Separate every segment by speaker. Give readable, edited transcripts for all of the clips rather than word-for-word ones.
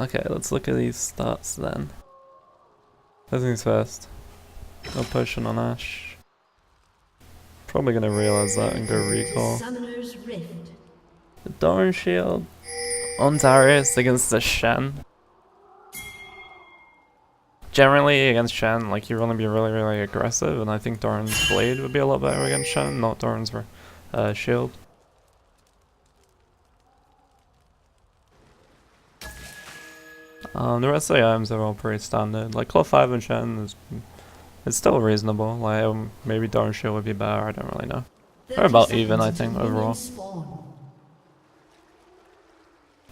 Speaker 1: Okay, let's look at these stats then. First things first. No potion on Ash. Probably gonna realize that and go recall. The Doran Shield on Darius against the Shen. Generally against Shen, like you want to be really aggressive, and I think Doran's Blade would be a lot better against Shen, not Doran's Shield. The rest of the items are all pretty standard. Like Claw 5 and Shen is it's still reasonable. Like maybe Doran Shield would be better, I don't really know. They're about even, I think, overall.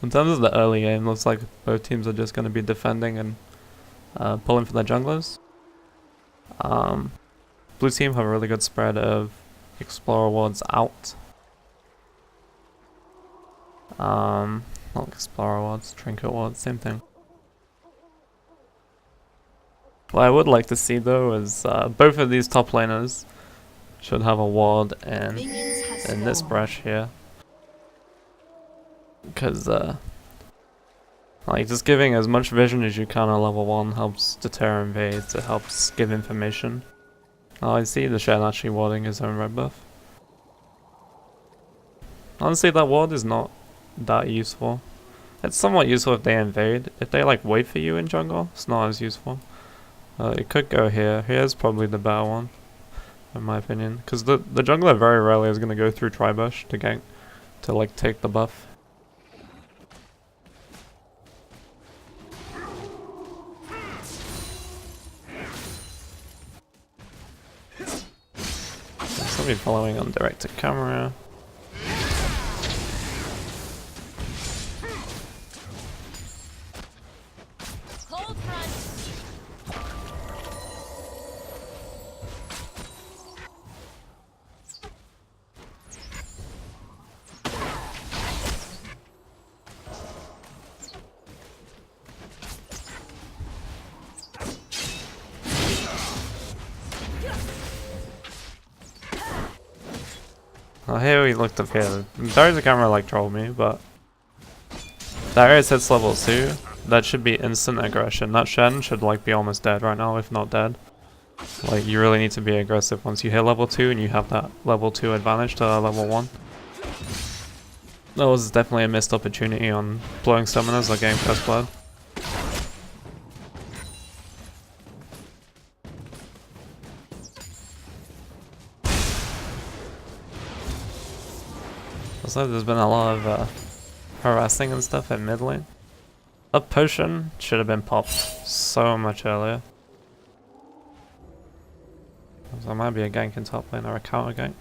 Speaker 1: In terms of the early game, looks like both teams are just going to be defending and pulling for their junglers. Blue team have a really good spread of Explorer wards out. Not Explorer wards, Trinket wards, same thing. What I would like to see though is both of these top laners should have a ward in this brush here. Because like just giving as much vision as you can at level 1 helps deter invades, it helps give information. Oh, I see the Shen actually warding his own red buff. Honestly, that ward is not that useful. It's somewhat useful if they invade. If they like wait for you in jungle, it's not as useful. It could go here. Here's probably the better one, in my opinion. Because the jungler very rarely is going to go through Tribush to gank, to like take the buff. Somebody following on direct to camera. Oh, here we looked up here. Darius' camera like trolled me, but Darius hits level 2. That should be instant aggression. That Shen should like be almost dead right now, if not dead. Like you really need to be aggressive once you hit level 2 and you have that level 2 advantage to level 1. That was definitely a missed opportunity on blowing summoners or getting first blood. Also, there's been a lot of harassing and stuff at mid lane. That potion should have been popped so much earlier. So there might be a gank in top lane or a counter gank.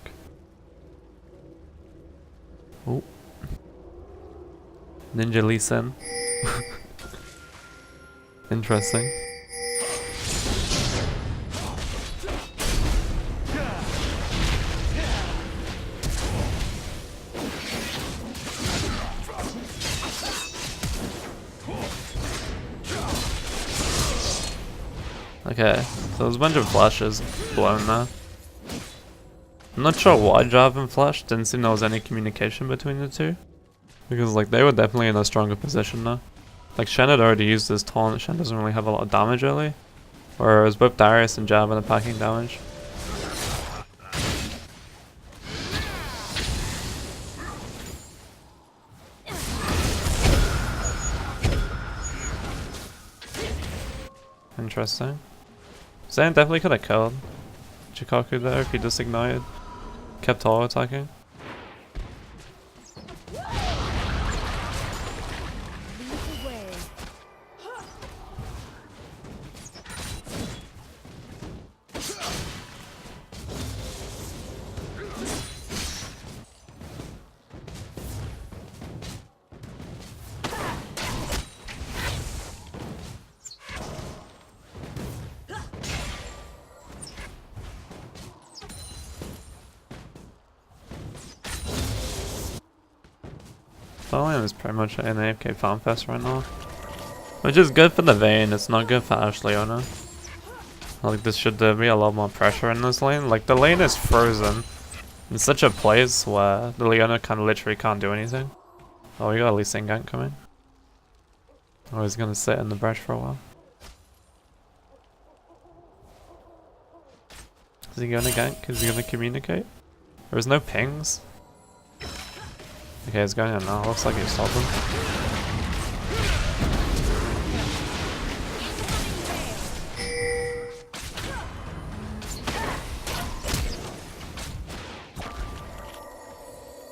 Speaker 1: Ooh. Ninja Lee Sin. Interesting. Okay, so there's a bunch of flashes blown there. I'm not sure why Jarvan flashed, didn't seem there was any communication between the two. Because like they were definitely in a stronger position now. Like Shen had already used his taunt, Shen doesn't really have a lot of damage early. Whereas both Darius and Jarvan are packing damage. Interesting. Zayn definitely could have killed Chikaku there if he just ignited. Kept auto attacking. Volume is pretty much an AFK farm fest right now. Which is good for the Vayne, it's not good for Ashe Leona. Like this should be a lot more pressure in this lane. Like the lane is frozen in such a place where the Leona literally can't do anything. Oh, we got a Lee Sin gank coming. Oh, he's gonna sit in the brush for a while. Is he gonna gank? Is he gonna communicate? There's no pings. Okay, he's going in now. Looks like he stopped him.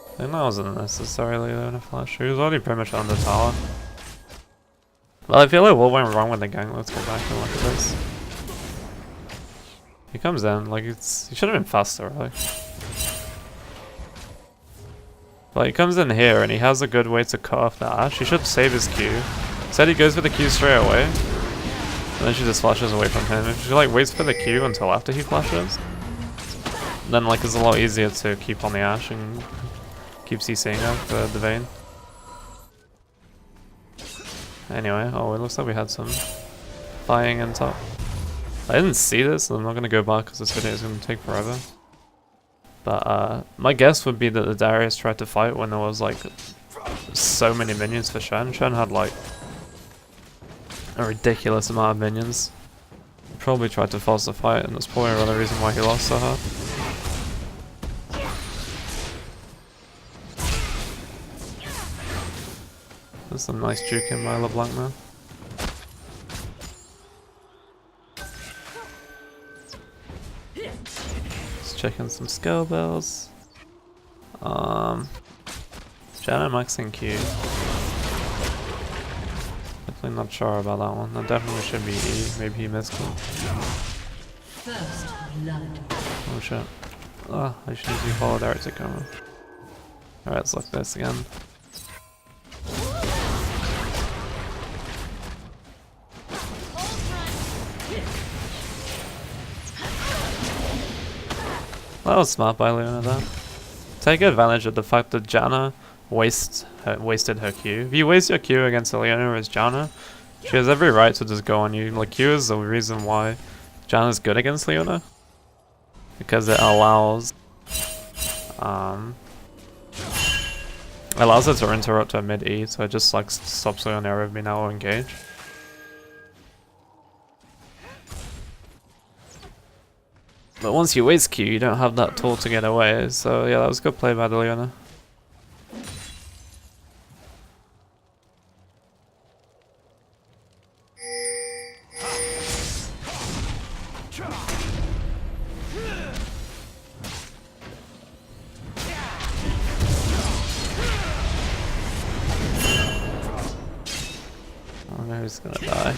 Speaker 1: I think that wasn't necessarily in a flash. He was already pretty much on the tower. Well, I feel like what went wrong with the gank. Let's go back and look at this. He comes in, like he should have been faster, really. But he comes in here and he has a good way to cut off the Ashe. He should save his Q. Instead he goes for the Q straight away. And then she just flashes away from him. If she like waits for the Q until after he flashes, then like it's a lot easier to keep on the Ashe and keep CCing her for the Vayne. Anyway, oh, it looks like we had some fighting in top. I didn't see this, so I'm not going to go back because this video is going to take forever. But my guess would be that the Darius tried to fight when there was like so many minions for Shen. Shen had like a ridiculous amount of minions. He probably tried to force the fight, and that's probably another reason why he lost so hard. There's some nice juking by LeBlanc now. Just checking some skill bells. Janna maxing Q. Definitely not sure about that one. That definitely should be E. Maybe he missed it.
Speaker 2: First blood.
Speaker 1: Oh shit. Oh, I should usually follow Derek to camera. Alright, let's look at this again. That was smart by Leona there. Take advantage of the fact that Janna wasted her Q. If you waste your Q against Leona as Janna, she has every right to just go on you. Like, Q is the reason why Janna's good against Leona. Because it allows her to interrupt her mid-E, so it just like stops Leona from being able to engage. But once you waste Q, you don't have that tool to get away, so yeah, that was a good play by the Leona. I don't know who's gonna die.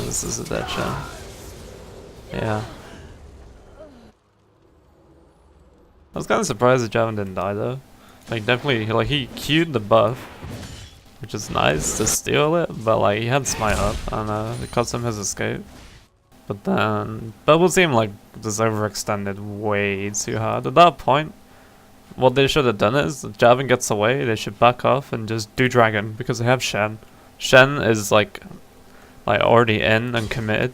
Speaker 1: This is a dead Shen. Yeah. I was kind of surprised that Javin didn't die though. Like definitely, like he queued the buff, which is nice to steal it, but like he had smite up and it cost him his escape. But then Bubble Team like just overextended way too hard. At that point, what they should have done is if Javin gets away, they should back off and just do Dragon because they have Shen. Shen is like already in and committed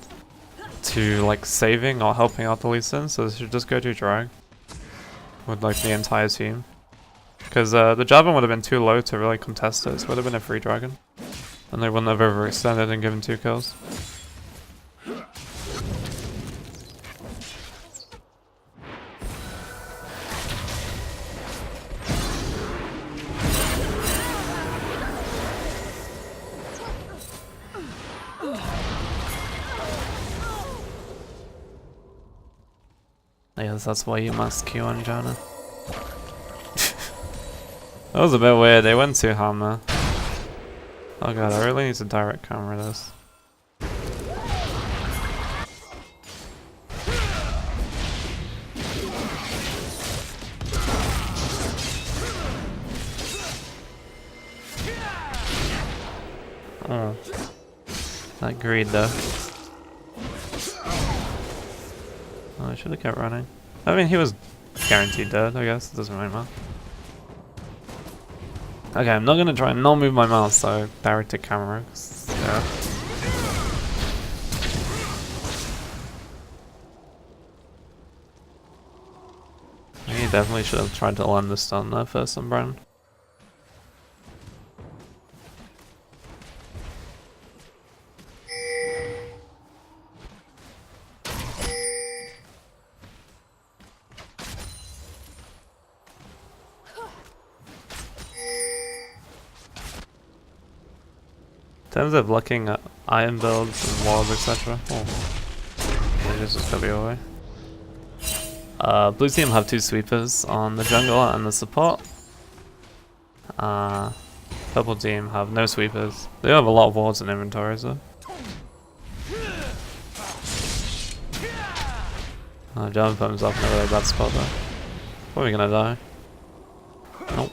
Speaker 1: to like saving or helping out the Lee Sin, so they should just go to drag with like the entire team. Because the Javin would have been too low to really contest it, so it would have been a free dragon. And they wouldn't have overextended and given 2 kills. I guess that's why you must Q on Janna. That was a bit weird, they went too ham there. Oh god, I really need to direct camera this. Oh. That greed though. Oh, I should have kept running. I mean, he was guaranteed dead, I guess. It doesn't really matter. Okay, I'm not gonna try and not move my mouse, so direct to camera. Yeah. definitely should have tried to land the stun there first on Brown. In terms of looking at iron builds and walls, etc. Oh, this is gonna be away. Blue team have 2 sweepers on the jungle and the support. Purple team have no sweepers. They have a lot of wards in inventories though. Jump himself in a really bad spot though. Probably gonna die. Nope.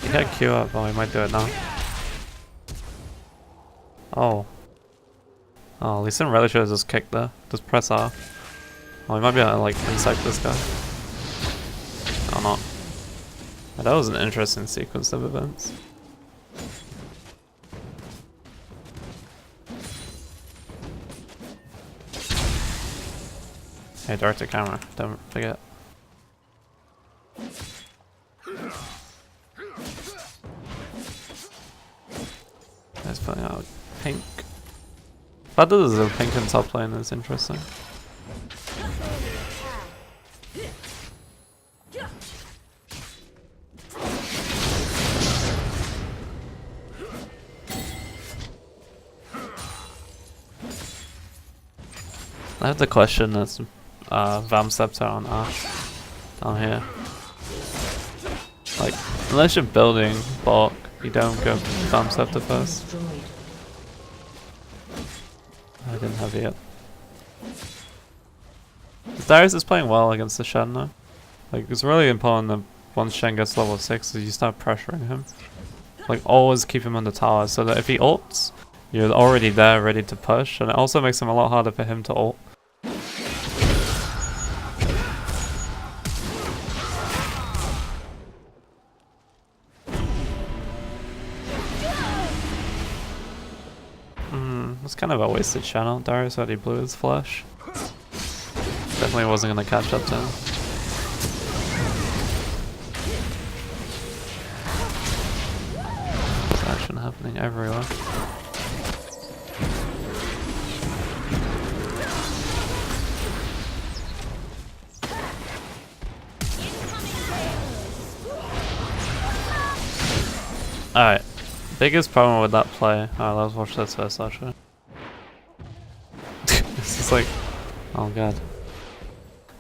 Speaker 1: He had Q up, oh he might do it now. Oh. Oh, Lee Sin really should have just kicked there. Just press R. Oh, he might be able to like insect this guy. Or not. Yeah, that was an interesting sequence of events. Hey, direct to camera, don't forget. Let's putting out pink. But this is a pink in top lane is interesting. I have the question that's Vam Scepter on Ash down here. Like, unless you're building bulk, you don't go Vam Scepter first. I didn't have it yet. Darius is playing well against the Shen now. Like, it's really important that once Shen gets level 6, you start pressuring him. Like, always keep him on the tower so that if he ults, you're already there ready to push, and it also makes him a lot harder for him to ult. It's kind of a wasted channel. Darius already blew his flash. Definitely wasn't gonna catch up to him. There's action happening everywhere. Alright. Biggest problem with that play. Alright, let's watch this first actually. This is like, oh god.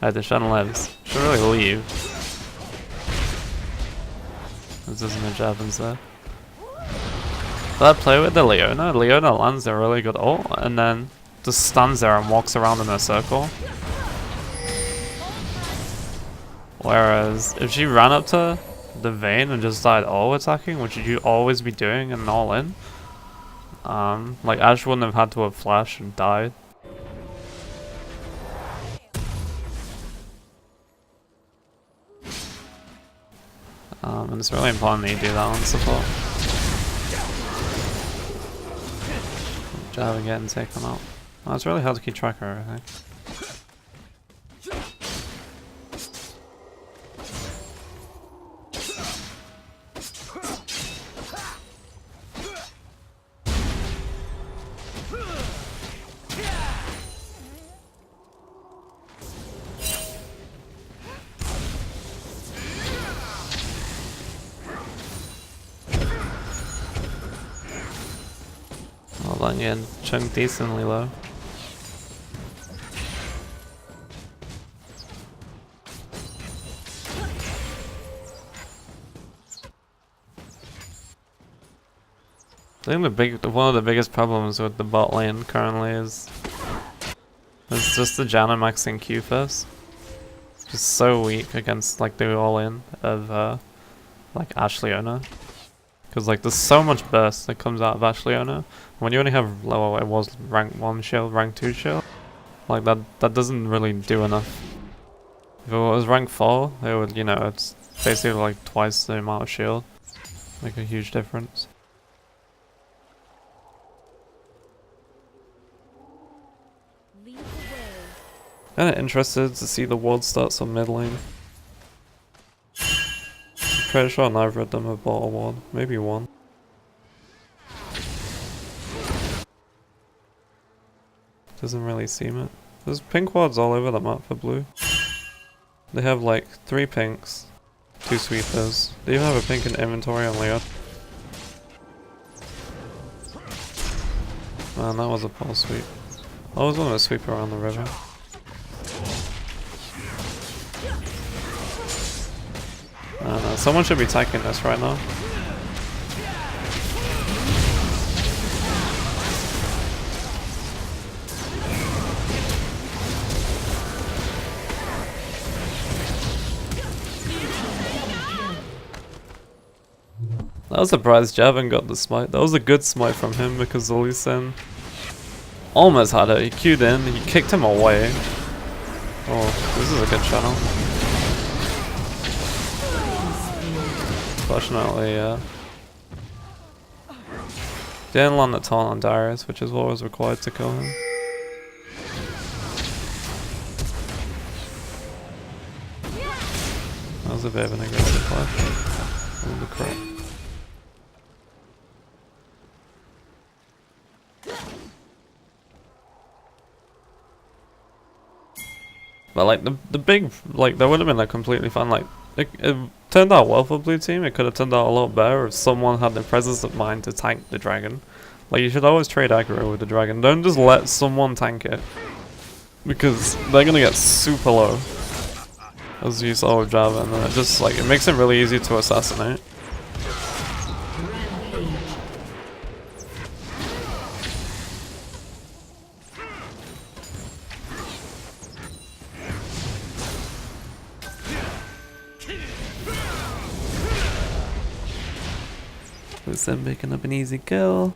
Speaker 1: Alright, the Shen lives. Should really leave. This isn't a jab instead. That play with the Leona lands a really good ult and then just stands there and walks around in a circle. Whereas if she ran up to the Vayne and just died all attacking, which you always be doing in an all in, like Ash wouldn't have had to have flashed and died. And it's really important that you do that on support. Jab and get and take them out. Oh, it's really hard to keep track of her, I think. Hold on, yeah, chunk decently low. I think one of the biggest problems with the bot lane currently is just the Janna maxing Q first. It's just so weak against like the all-in of like Ashe Leona. Because like there's so much burst that comes out of Ashe Leona. When you only have lower, it was rank 1 shield, rank 2 shield, like that doesn't really do enough. If it was rank 4, it would, you know, it's basically like twice the amount of shield. Make a huge difference. Kinda interested to see the world starts on mid lane. Pretty sure neither of them have bought a ward. Maybe one. Doesn't really seem it. There's pink wards all over the map for blue. They have like 3 pinks, 2 sweepers. They even have a pink in inventory on Leo. Man, that was a pole sweep. I always wanted to sweep around the river. No, someone should be tanking this right now. I was surprised Javin got the smite. That was a good smite from him because the Lee Sin almost had it. He queued in, he kicked him away. Oh, this is a good channel. Fortunately, yeah. Didn't land the taunt on Darius, which is what was required to kill him. That was a bit of an aggressive flash. Oh, the crap. But like the big, like that would have been like completely fun. Like it turned out well for blue team. It could have turned out a lot better if someone had the presence of mind to tank the dragon. Like you should always trade aggro with the dragon. Don't just let someone tank it, because they're gonna get super low. As you saw with Java, and then it just like it makes it really easy to assassinate. With them picking up an easy kill.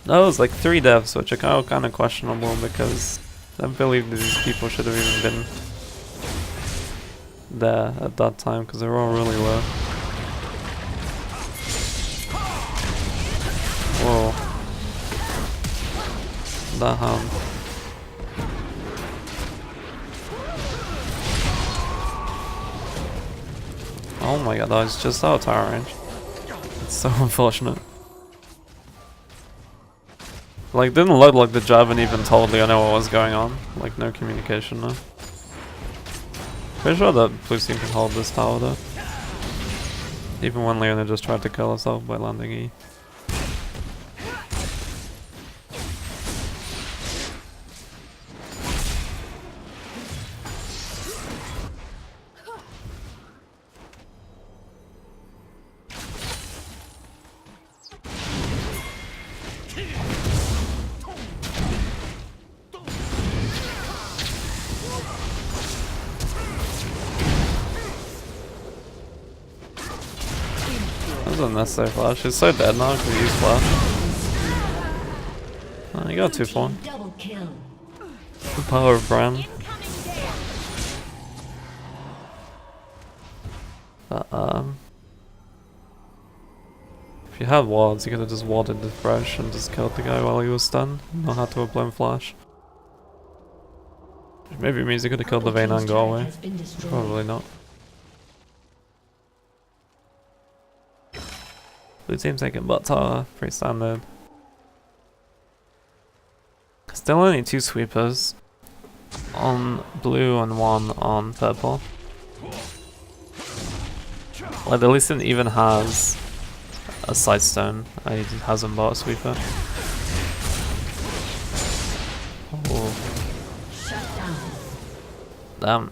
Speaker 1: That was like 3 deaths, which are kind of questionable because I believe that these people should have even been there at that time because they were all really low. Whoa. That harm. Oh my god, that was just out of tower range. It's so unfortunate. Like, didn't look like the Javan even told Leona what was going on. Like, no communication, no. Pretty sure that blue team can hold this tower though. Even when Leona just tried to kill herself by landing E. That was unnecessary flash. He's so dead now because he used flash. Oh, he got 2 for 1. The power of Bran. But, if you had wards, you could have just warded the fresh and just killed the guy while he was stunned. Not had to have blown flash. Which maybe means he could have killed the Vayne and got away. Probably not. Blue team taking bot tower, pretty standard. Still only 2 sweepers on blue and 1 on purple. Like the Lee Sin even has a sightstone, and he hasn't bought a sweeper. Oh. Damn.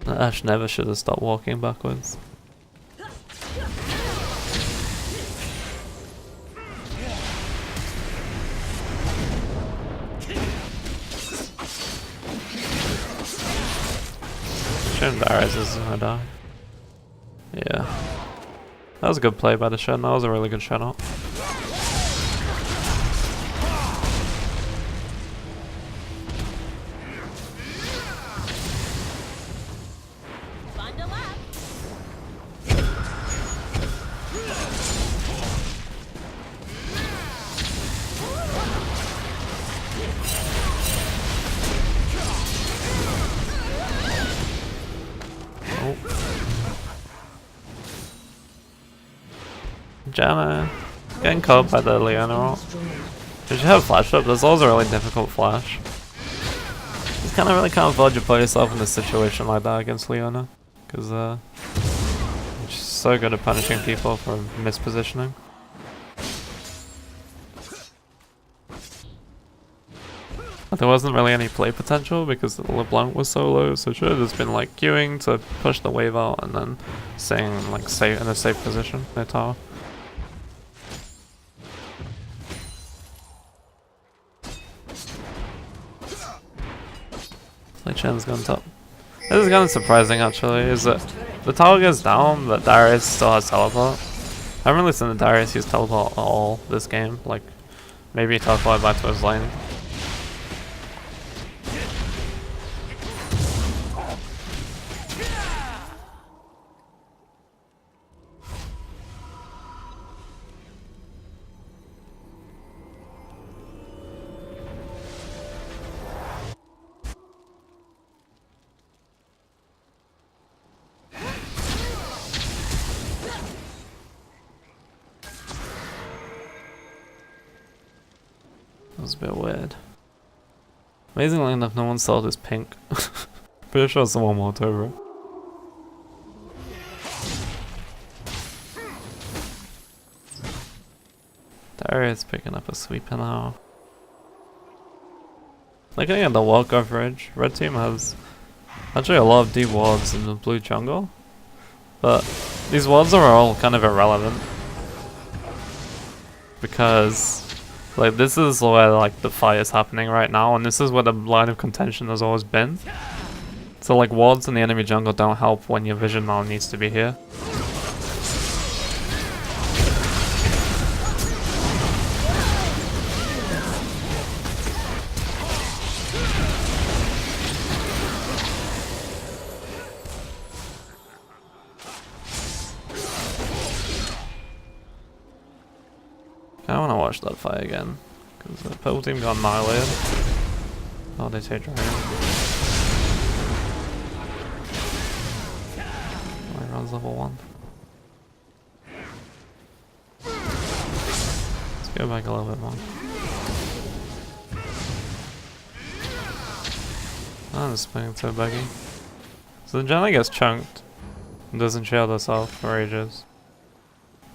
Speaker 1: Ash never should have stopped walking backwards. Shen Darius is gonna die. Yeah. That was a good play by the Shen, that was a really good Shen up. Janna getting caught by the Leona ult. Did you have flash up? This was a really difficult flash. You kind of really can't afford to put yourself in a situation like that against Leona, because she's so good at punishing people for mispositioning. But there wasn't really any play potential because LeBlanc was so low, so it should have just been like queuing to push the wave out and then staying like safe in a safe position near tower. Chen's gone top. This is kind of surprising actually, is that the tower goes down but Darius still has teleport. I haven't really seen the Darius use teleport at all this game, like maybe he teleported back to his lane. That was a bit weird. Amazingly enough, no one saw this pink. Pretty sure someone walked over it. Darius picking up a sweeper now. Looking at the wall coverage, red team has actually a lot of deep wards in the blue jungle. But these wards are all kind of irrelevant. Because like this is where like the fight is happening right now, and this is where the line of contention has always been. So like wards in the enemy jungle don't help when your vision mount needs to be here. I want to watch that fight again, because the purple team got annihilated. Oh, they take dragon. My run's level 1. Let's go back a little bit more. I'm just playing so buggy. So the Janna gets chunked and doesn't shield herself for ages.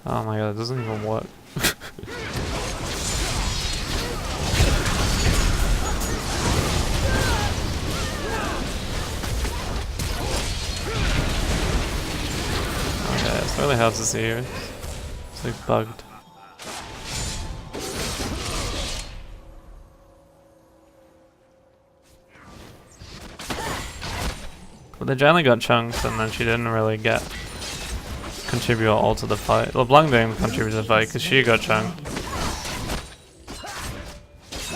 Speaker 1: Oh my god, it doesn't even work. Okay, it's really hard to see here. It's like bugged. But the Janna got chunked and then she didn't really contribute at all to the fight. LeBlanc didn't contribute to the fight because she got chunked.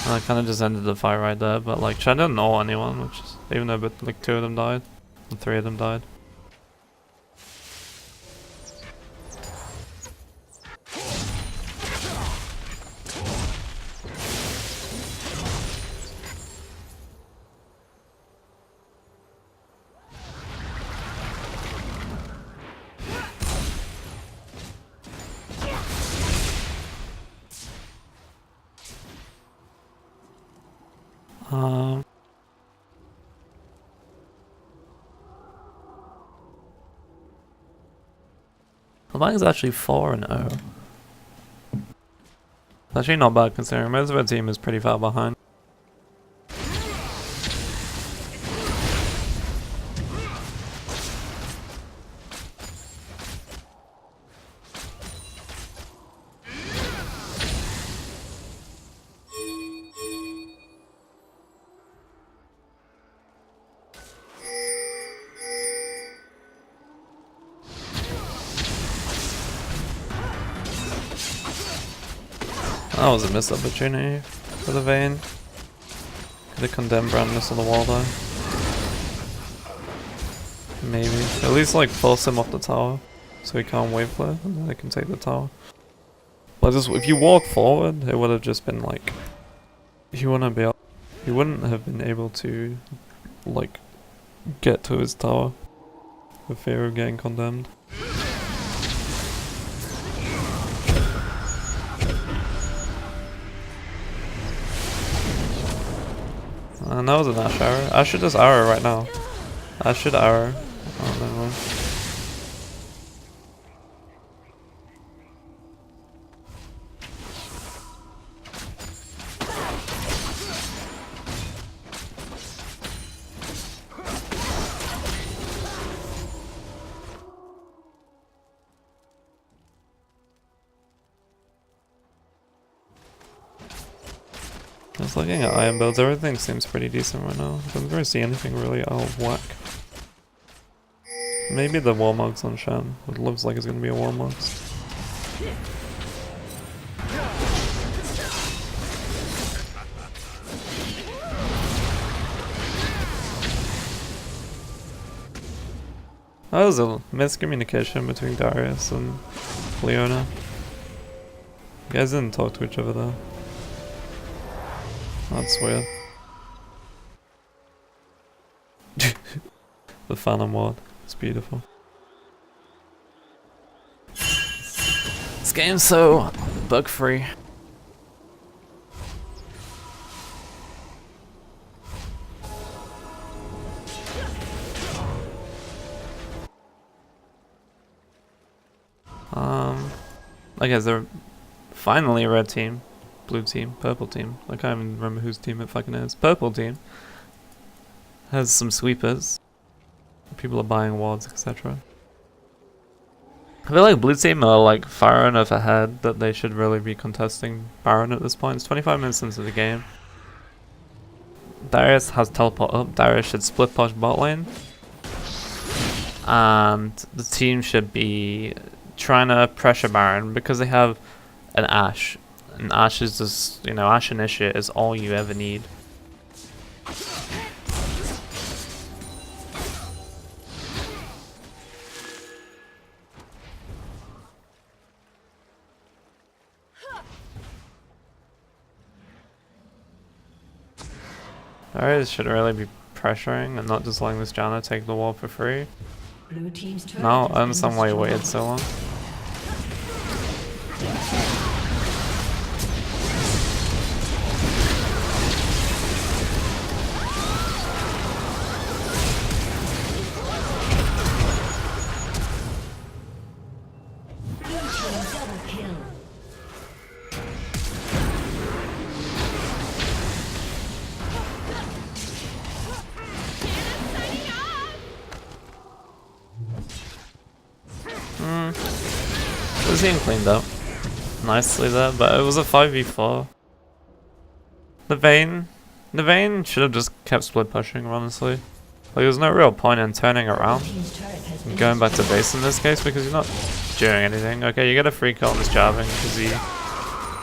Speaker 1: And I kind of just ended the fight right there, but like Chen didn't know anyone, which is, even though like 2 of them died, and 3 of them died. LeBlanc is actually 4-0. It's actually not bad considering most of our team is pretty far behind. That was a missed opportunity for the Vayne. Could have condemned Brand miss on the wall though. Maybe. At least like force him off the tower so he can't wave clear and then they can take the tower. Like just, if you walk forward, it would have just been like he wouldn't have been able to like get to his tower for fear of getting condemned. And that was an Ashe arrow. I should just arrow right now. I should arrow. Oh, never mind. Just looking at iron builds, everything seems pretty decent right now. I don't really see anything really out of whack. Maybe the Warmogs on Shen. It looks like it's gonna be a Warmogs. That was a miscommunication between Darius and Leona. You guys didn't talk to each other though. That's weird. The Phantom Ward. It's beautiful. This game's so bug free. Okay, they're finally a red team. Blue team, purple team. I can't even remember whose team it fucking is. Purple team has some sweepers. People are buying wards, etc. I feel like blue team are like far enough ahead that they should really be contesting Baron at this point. It's 25 minutes into the game. Darius has teleport up. Darius should split push bot lane. And the team should be trying to pressure Baron because they have an Ashe. And Ashe is just, you know, Ashe Initiate is all you ever need. Darius should really be pressuring and not just letting this Janna take the wall for free.
Speaker 2: Blue team's turret
Speaker 1: No,
Speaker 2: has
Speaker 1: I
Speaker 2: been
Speaker 1: understand why you
Speaker 2: destroyed.
Speaker 1: waited so long. It was being cleaned up nicely there, but it was a 5v4. The Vayne should have just kept split pushing, honestly. Like, there's no real point in turning around and going back to base in this case because you're not doing anything. Okay, you get a free kill on this jabbing because he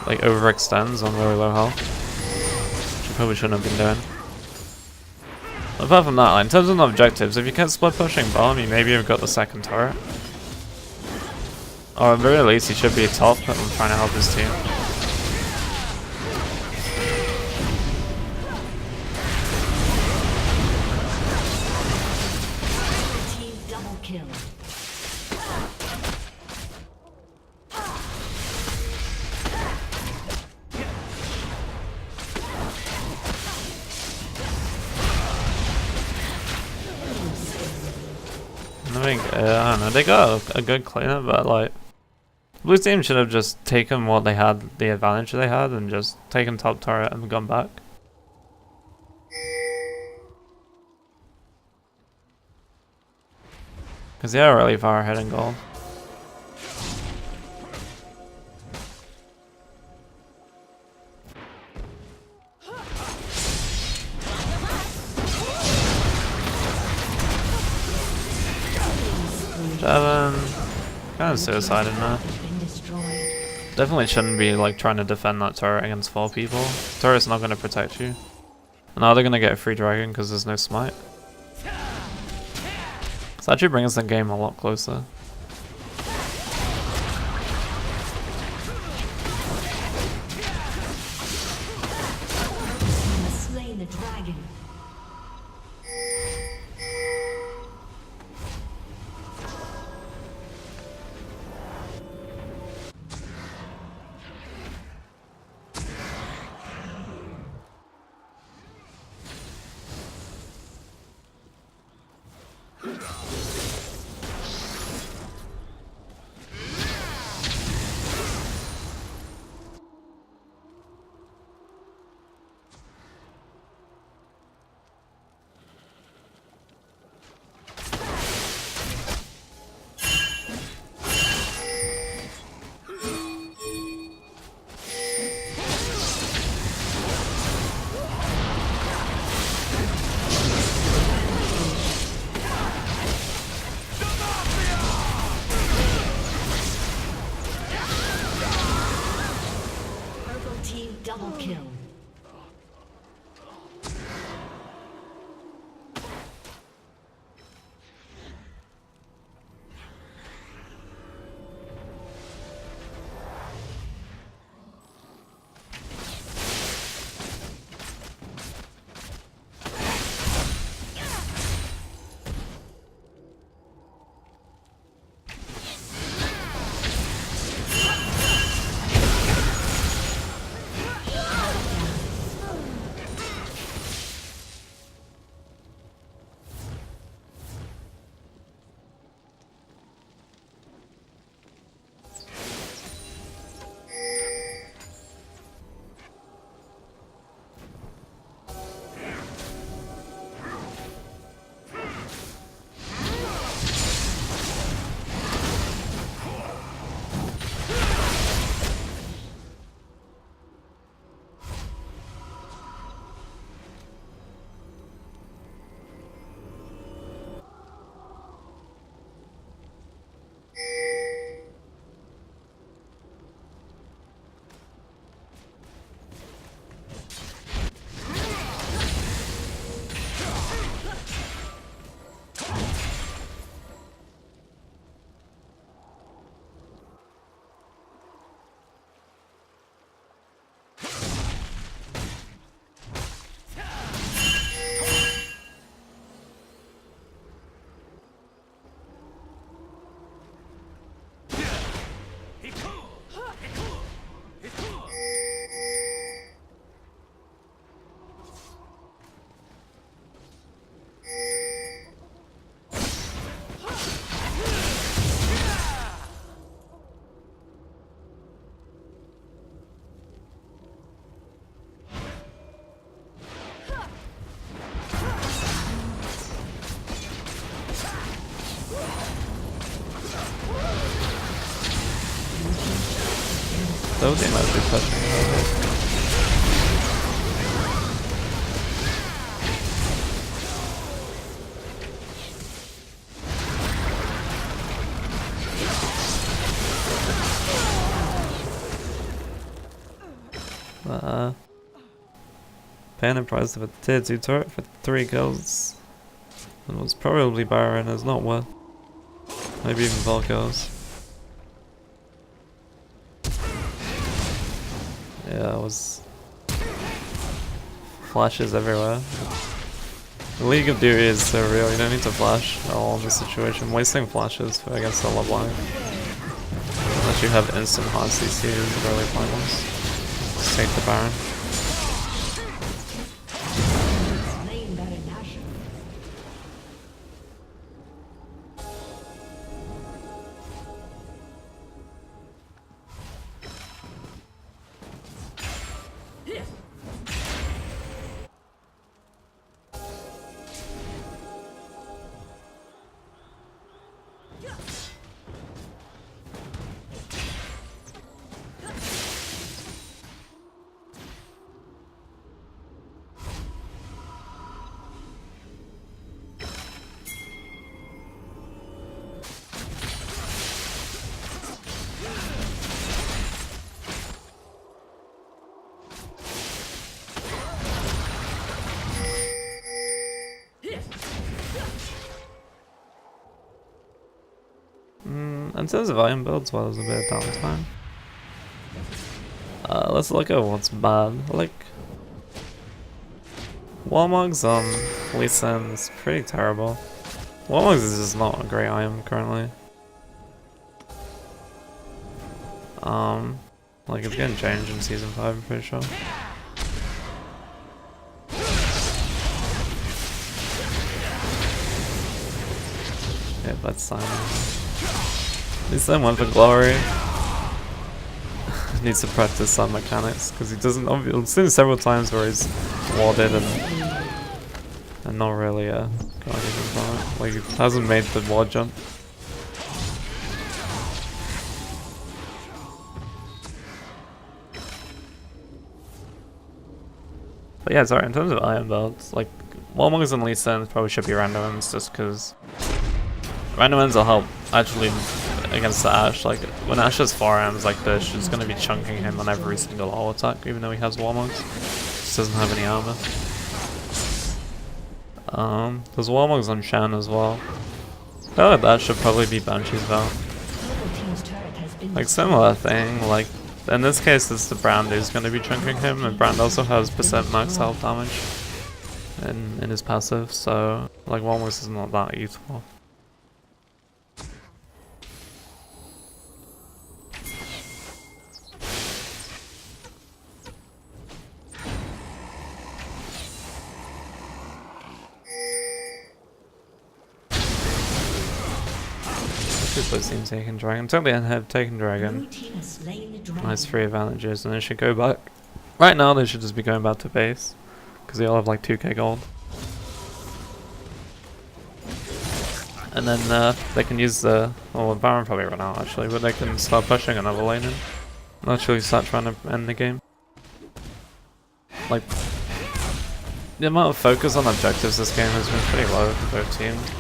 Speaker 1: like overextends on really low health, which you probably shouldn't have been doing. Apart from that, like, in terms of the objectives, if you kept split pushing bottom, you maybe have got the second turret. Or at the very least, he should be top and trying to help his team.
Speaker 2: Team double kill.
Speaker 1: I think, I don't know, they got a good cleanup, but like, blue team should have just taken what they had, the advantage they had, and just taken top turret and gone back. Because they are really far ahead in gold. Seven. Kind of suicided now. Definitely shouldn't be like trying to defend that turret against 4 people. Turret's not going to protect you. And now they're going to get a free dragon because there's no smite. This actually brings the game a lot closer.
Speaker 2: Slain the dragon. double kill.
Speaker 1: Those they might be pushing a little bit. Paying price of a tier 2 turret for 3 kills. And was probably Baron as not worth. Maybe even Volkos. Yeah, it was flashes everywhere. The League of Duty is so real, you don't need to flash at all in this situation. Wasting flashes for against the LeBlanc, unless you have instant hard CC, is really pointless. Just take the Baron. In terms of item builds, well, there's a bit of downtime. Let's look at what's bad. Like, Warmogs on Lee Sin is pretty terrible. Warmogs is just not a great item currently. Like it's getting changed in season 5, I'm pretty sure. Yeah, that's Simon. He's went for glory. Needs to practice some mechanics because he doesn't. I've seen several times where he's warded and not really got anything from it. Like he hasn't made the ward jump. But yeah, sorry. In terms of iron belts, like Warmongers and Lee Sin probably should be random ends just because random ends will help actually against the Ashe. Like, when Ashe's forearms like this, she's gonna be chunking him on every single all attack, even though he has Warmogs. Just doesn't have any armor. There's Warmogs on Shan as well. I feel like that should probably be Banshee's Vow. Like, similar thing, like, in this case it's the Brand who's gonna be chunking him, and Brand also has % max health damage in his passive, so, like, Warmogs is not that useful. People seem taking Dragon. Took the have taken Dragon. Nice 3 advantages, and they should go back. Right now, they should just be going back to base, because they all have like 2k gold. And then they can use the. Well, Baron probably run out actually, but they can start pushing another lane in. And actually start trying to end the game. Like, the amount of focus on objectives this game has been pretty low for both teams.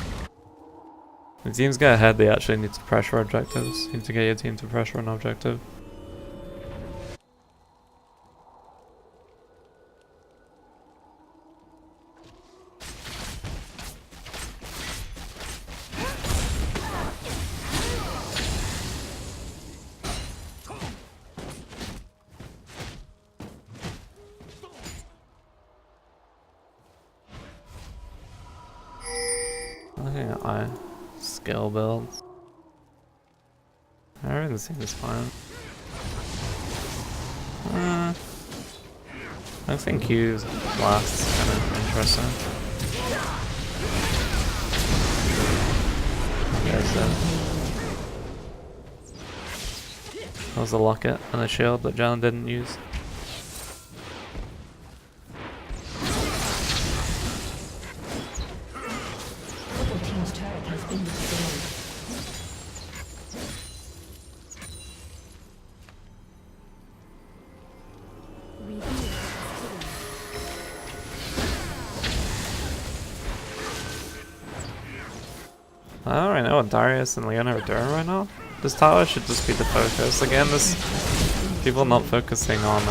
Speaker 1: If teams get ahead, they actually need to pressure objectives. You need to get your team to pressure an objective. I skill builds. Everything seems fine. I think Q's last is kind of interesting. There's that was a locket and a shield that John didn't use. I don't really know what Darius and Leona are doing right now. This tower should just be the focus. Again, this people not focusing on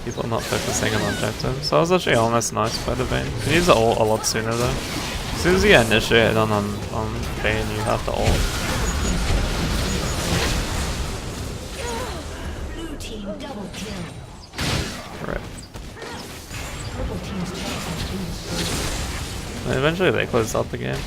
Speaker 1: people not focusing on objectives. So that was actually almost nice by the Vayne. You can use the ult a lot sooner though. As soon as you get initiated on Vayne, you have the ult. And eventually they closed out the game.